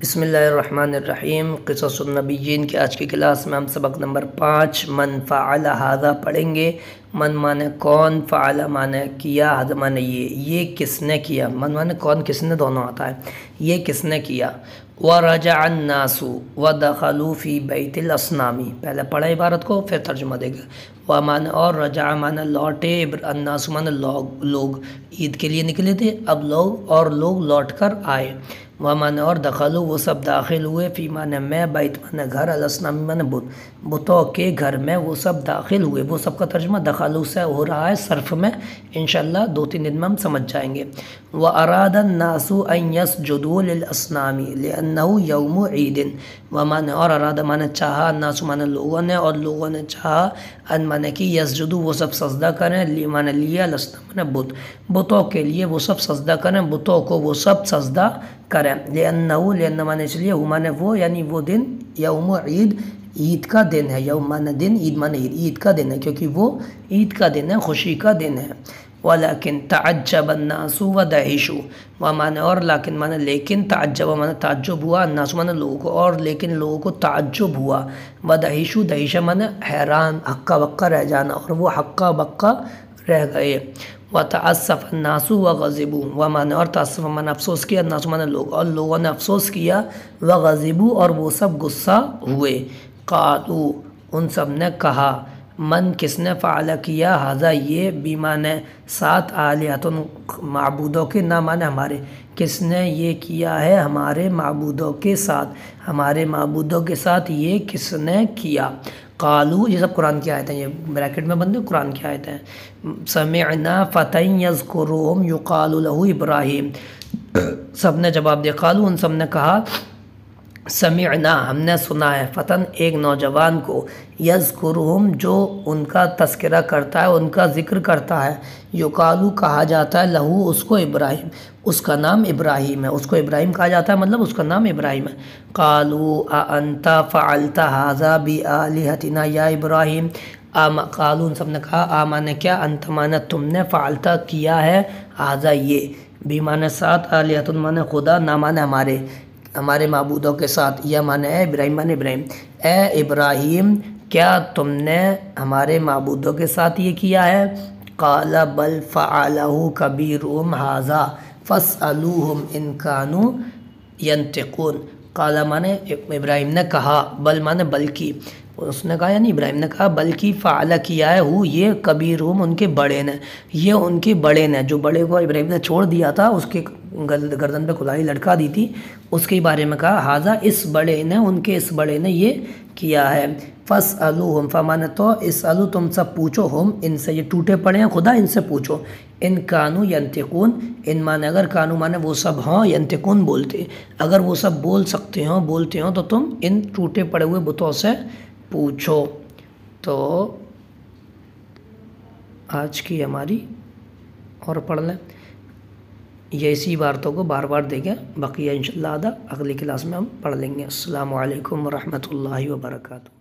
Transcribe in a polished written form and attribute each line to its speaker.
Speaker 1: بسم اللہ الرحمن الرحیم۔ قصص النبیین کی آج کی کلاس میں ہم سبق نمبر 5 من فعل ھذا پڑھیں گے۔ من مانے کون، فعل مانے کیا، ھذا مانے یہ کس نے کیا۔ من مانے کون، کس نے دونوں آتا ہے، یہ کس نے کیا۔ ورجع الناس ودخلوا فی بیت الاصنام، پہلے پڑھا عبارت کو پھر ترجمہ دے گا۔ ومانے اور رجع مانے لوٹے، الناس مانے لوگ عید کے لیے نکلے تھے، اب لوگ لوٹ کر آئے۔ ومانے اور دخلوا وہ سب داخل ہوئے، فی مانے میں، بیت مانے گھر، الاصنام مانے بتوں کے گھر میں وہ سب داخل ہوئے۔ وہ سب کا ترجمہ دخلوا سے ہو رہا ہے صرف میں، انشاءاللہ 2-3 دن میں ہم سمجھ جائیں گے۔ وَأَرَادَ النَّاسُ أَن يَسْجُدُوا لِلْأَصْنَامِ لِأَنَّهُ يَوْمُ عِيدٍ۔ ومانے اور اراد مانے چاہا، الناس مانے لوگوں نے، اور لوگوں نے چاہا، ان مانے کی یسجدوا وہ سب سجدہ کریں، لی مانے لیا، الاصنام مانے بتوں کے لیے وہ سب سجدہ کریں، بتوں کو وہ سب سجدہ کریں۔ لأنہ مانے اس لیے، مانے وہ یعنی وہ دن، یوم عید عید کا دن ہے، یوم مانے دن، عید مانے عید کا دن ہے، کیونکہ وہ عید کا دن ہے، خوشی کا دن ہے۔ ولیکن تعجب الناس ودہشوا، ومانے اور لیکن مانے لیکن، تعجب مانے تعجب ہوا، الناس مانے لوگوں کو، اور لیکن لوگوں کو تعجب ہوا، ودہشوا دہشہ مانے حیران، ہکا بکا رہ جانا، اور وہ ہکا بکا رہ گئے۔ وتأسف الناس وغضبوا، ومانے اور تأسف مانے افسوس کیا، الناس مانے لوگ، اور لوگوں نے افسوس کیا، وغضبوا اور وہ سب غصہ ہوئے۔ قالوا ان سب نے کہا، من کس نے، فعل کیا، ھذا یہ، بیمانے سات، آلیہۃ معبودوں کے، نہ مانے ہمارے، کس نے یہ کیا ہے ہمارے معبودوں کے ساتھ، ہمارے معبودوں کے ساتھ یہ کس نے کیا۔ قالوا یہ سب قرآن کی آیتیں، یہ بریکٹ میں بندے قرآن کی آیتیں ہیں۔ سمعنا فتى یذکرهم یقال له ابراہیم، سب نے جواب دیا، قالوا ان سب نے کہا، سمعنا ہم نے سنا ہے، فتن ایک نوجوان کو، یذکرهم جو ان کا تذکرہ کرتا ہے، ان کا ذکر کرتا ہے، یقالو کہا جاتا ہے، لہو اس کو، ابراہیم اس کا نام ابراہیم ہے، اس کو ابراہیم کہا جاتا ہے، مطلب اس کا نام ابراہیم ہے۔ قالوا اانت فعلت ھذا بآلہتنا یا ابراہیم، قالوا ان سب نے کہا، آمانے کیا، انت مانے تم نے، فعلتا کیا ہے، ھذا یہ، بھی مانے ساتھ، آلہۃ مانے خدا، نہ مانے ہمارے معبودوں کے ساتھ، یا مانے اے ابراہیم مانے ابراہیم، اے ابراہیم کیا تم نے ہمارے معبودوں کے ساتھ یہ کیا ہے۔ قال بل فعلہ کبیرہم ھذا فاسألوہم ان کانوا ینطقون۔ قال مانے ابراہیم نے کہا، بل مانے بلکہ، اس نے کہا یعنی ابراہیم نے کہا، بلکہ فعل کیا ہے، یہ کبیرہم ان کے بڑے نے، یہ ان کے بڑے نے، جو بڑے کو ابراہیم نے چھوڑ دیا تھا، اس کے گردن پہ کلائی لٹکا دی تھی، اس کے بارے میں کہا، ھذا اس بڑے نے، ان کے اس بڑے نے یہ کیا ہے۔ فاسألوہم فمانے تو، اسألو تم سب پوچھو، ہم ان سے، یہ ٹوٹے پڑے ہیں خدا، ان سے پوچھو، ان کانوا ینطقون، ان مانے اگر، کانوا مانے وہ سب ہوں، ینطقون بولتے، اگر وہ سب بول سکتے ہوں، بولتے ہوں، تو تم ان ٹوٹے پڑے ہوئے بتوں سے پوچھو۔ تو آج کی ہماری اور پڑھ لیں، یہ اسی عبارتوں کو بار بار دیکھیں، بقیہ انشاءاللہ اگلی کلاس میں ہم پڑھ لیں گے۔ السلام علیکم ورحمۃ اللہ وبرکاتہ۔